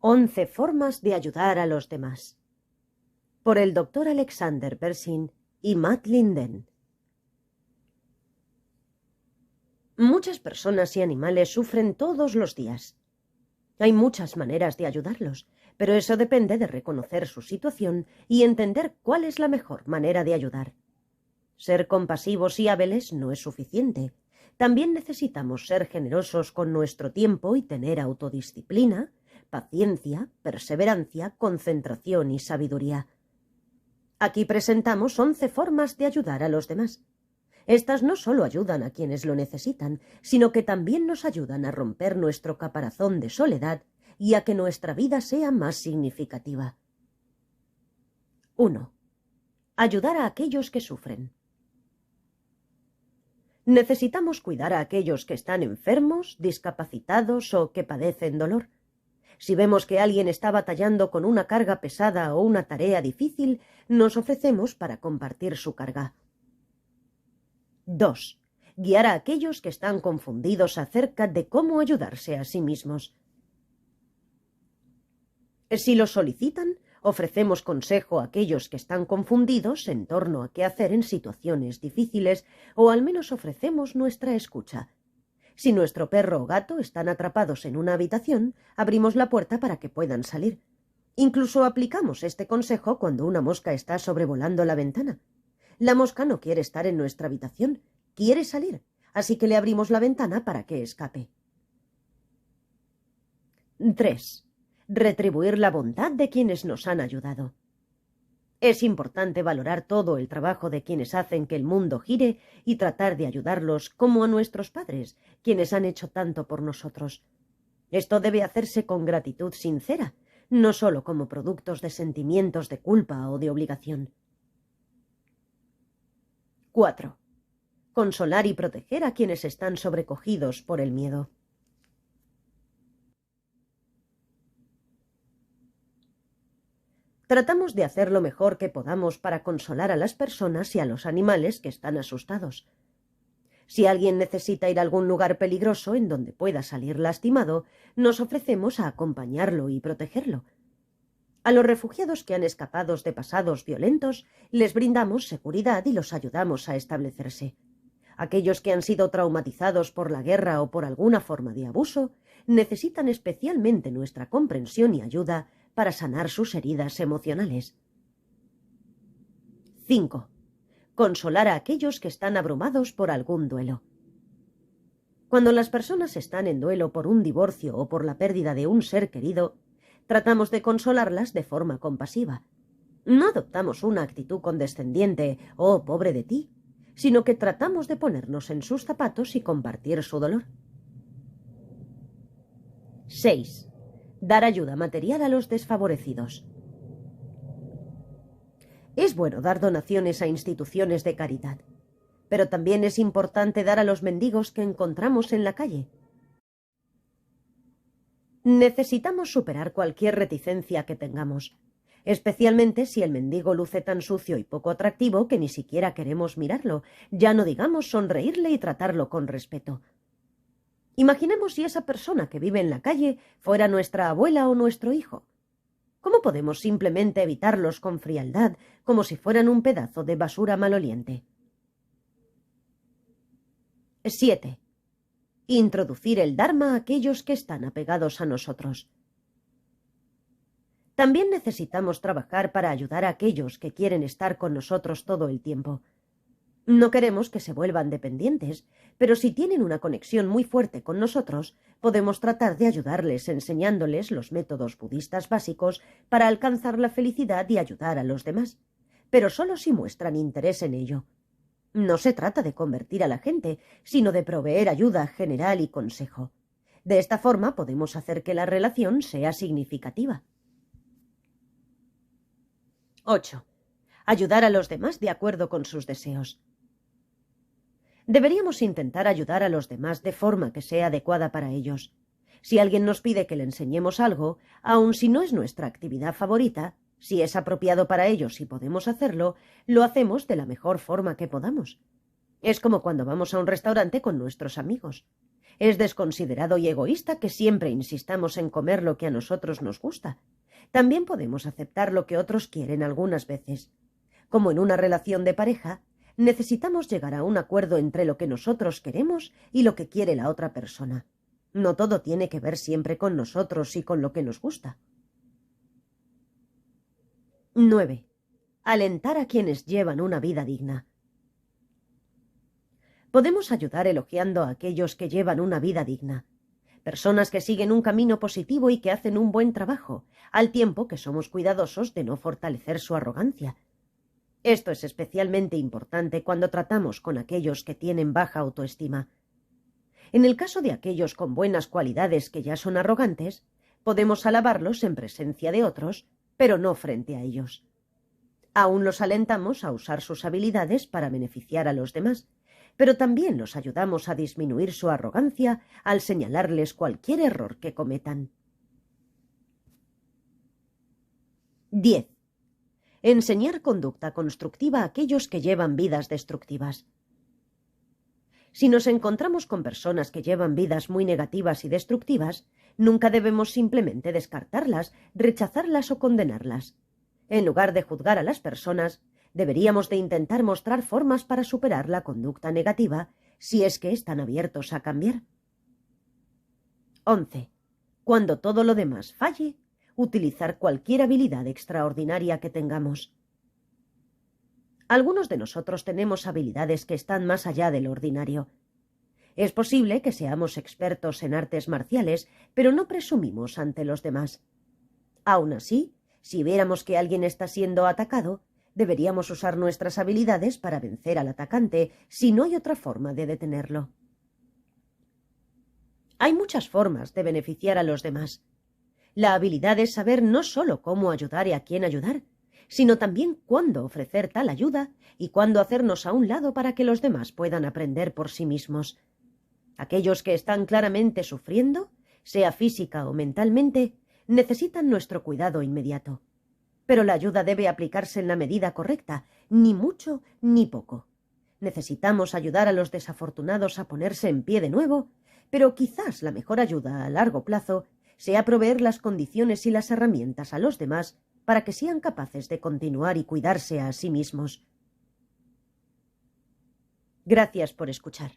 11 formas de ayudar a los demás. Por el Dr. Alexander Berzin y Matt Linden. Muchas personas y animales sufren todos los días. Hay muchas maneras de ayudarlos, pero eso depende de reconocer su situación y entender cuál es la mejor manera de ayudar. Ser compasivos y hábiles no es suficiente. También necesitamos ser generosos con nuestro tiempo y tener autodisciplina, paciencia, perseverancia, concentración y sabiduría. Aquí presentamos 11 formas de ayudar a los demás. Estas no solo ayudan a quienes lo necesitan, sino que también nos ayudan a romper nuestro caparazón de soledad y a que nuestra vida sea más significativa. 1. Ayudar a aquellos que sufren. Necesitamos cuidar a aquellos que están enfermos, discapacitados o que padecen dolor. Si vemos que alguien está batallando con una carga pesada o una tarea difícil, nos ofrecemos para compartir su carga. 2. Guiar a aquellos que están confundidos acerca de cómo ayudarse a sí mismos. Si lo solicitan, ofrecemos consejo a aquellos que están confundidos en torno a qué hacer en situaciones difíciles, o al menos ofrecemos nuestra escucha. Si nuestro perro o gato están atrapados en una habitación, abrimos la puerta para que puedan salir. Incluso aplicamos este consejo cuando una mosca está sobrevolando la ventana. La mosca no quiere estar en nuestra habitación, quiere salir, así que le abrimos la ventana para que escape. 3. Retribuir la bondad de quienes nos han ayudado. Es importante valorar todo el trabajo de quienes hacen que el mundo gire y tratar de ayudarlos como a nuestros padres, quienes han hecho tanto por nosotros. Esto debe hacerse con gratitud sincera, no solo como productos de sentimientos de culpa o de obligación. 4. Consolar y proteger a quienes están sobrecogidos por el miedo. Tratamos de hacer lo mejor que podamos para consolar a las personas y a los animales que están asustados. Si alguien necesita ir a algún lugar peligroso en donde pueda salir lastimado, nos ofrecemos a acompañarlo y protegerlo. A los refugiados que han escapado de pasados violentos, les brindamos seguridad y los ayudamos a establecerse. Aquellos que han sido traumatizados por la guerra o por alguna forma de abuso, necesitan especialmente nuestra comprensión y ayuda para sanar sus heridas emocionales. 5. Consolar a aquellos que están abrumados por algún duelo. Cuando las personas están en duelo por un divorcio o por la pérdida de un ser querido, tratamos de consolarlas de forma compasiva. No adoptamos una actitud condescendiente «oh, pobre de ti», sino que tratamos de ponernos en sus zapatos y compartir su dolor. 6. Dar ayuda material a los desfavorecidos. Es bueno dar donaciones a instituciones de caridad, pero también es importante dar a los mendigos que encontramos en la calle. Necesitamos superar cualquier reticencia que tengamos, especialmente si el mendigo luce tan sucio y poco atractivo que ni siquiera queremos mirarlo, ya no digamos sonreírle y tratarlo con respeto. Imaginemos si esa persona que vive en la calle fuera nuestra abuela o nuestro hijo. ¿Cómo podemos simplemente evitarlos con frialdad, como si fueran un pedazo de basura maloliente? 7. Introducir el Dharma a aquellos que están apegados a nosotros. También necesitamos trabajar para ayudar a aquellos que quieren estar con nosotros todo el tiempo. No queremos que se vuelvan dependientes, pero si tienen una conexión muy fuerte con nosotros, podemos tratar de ayudarles enseñándoles los métodos budistas básicos para alcanzar la felicidad y ayudar a los demás, pero solo si muestran interés en ello. No se trata de convertir a la gente, sino de proveer ayuda general y consejo. De esta forma podemos hacer que la relación sea significativa. 8. Ayudar a los demás de acuerdo con sus deseos. Deberíamos intentar ayudar a los demás de forma que sea adecuada para ellos. Si alguien nos pide que le enseñemos algo, aun si no es nuestra actividad favorita, si es apropiado para ellos y podemos hacerlo, lo hacemos de la mejor forma que podamos. Es como cuando vamos a un restaurante con nuestros amigos. Es desconsiderado y egoísta que siempre insistamos en comer lo que a nosotros nos gusta. También podemos aceptar lo que otros quieren algunas veces. Como en una relación de pareja, necesitamos llegar a un acuerdo entre lo que nosotros queremos y lo que quiere la otra persona. No todo tiene que ver siempre con nosotros y con lo que nos gusta. 9. Alentar a quienes llevan una vida digna. Podemos ayudar elogiando a aquellos que llevan una vida digna. Personas que siguen un camino positivo y que hacen un buen trabajo, al tiempo que somos cuidadosos de no fortalecer su arrogancia. Esto es especialmente importante cuando tratamos con aquellos que tienen baja autoestima. En el caso de aquellos con buenas cualidades que ya son arrogantes, podemos alabarlos en presencia de otros, pero no frente a ellos. Aún los alentamos a usar sus habilidades para beneficiar a los demás, pero también los ayudamos a disminuir su arrogancia al señalarles cualquier error que cometan. 10. Enseñar conducta constructiva a aquellos que llevan vidas destructivas. Si nos encontramos con personas que llevan vidas muy negativas y destructivas, nunca debemos simplemente descartarlas, rechazarlas o condenarlas. En lugar de juzgar a las personas, deberíamos de intentar mostrar formas para superar la conducta negativa, si es que están abiertos a cambiar. 11. Cuando todo lo demás falle, utilizar cualquier habilidad extraordinaria que tengamos. Algunos de nosotros tenemos habilidades que están más allá de lo ordinario. Es posible que seamos expertos en artes marciales, pero no presumimos ante los demás. Aún así, si viéramos que alguien está siendo atacado, deberíamos usar nuestras habilidades para vencer al atacante, si no hay otra forma de detenerlo. Hay muchas formas de beneficiar a los demás. La habilidad es saber no solo cómo ayudar y a quién ayudar, sino también cuándo ofrecer tal ayuda y cuándo hacernos a un lado para que los demás puedan aprender por sí mismos. Aquellos que están claramente sufriendo, sea física o mentalmente, necesitan nuestro cuidado inmediato. Pero la ayuda debe aplicarse en la medida correcta, ni mucho ni poco. Necesitamos ayudar a los desafortunados a ponerse en pie de nuevo, pero quizás la mejor ayuda a largo plazo sea proveer las condiciones y las herramientas a los demás para que sean capaces de continuar y cuidarse a sí mismos. Gracias por escuchar.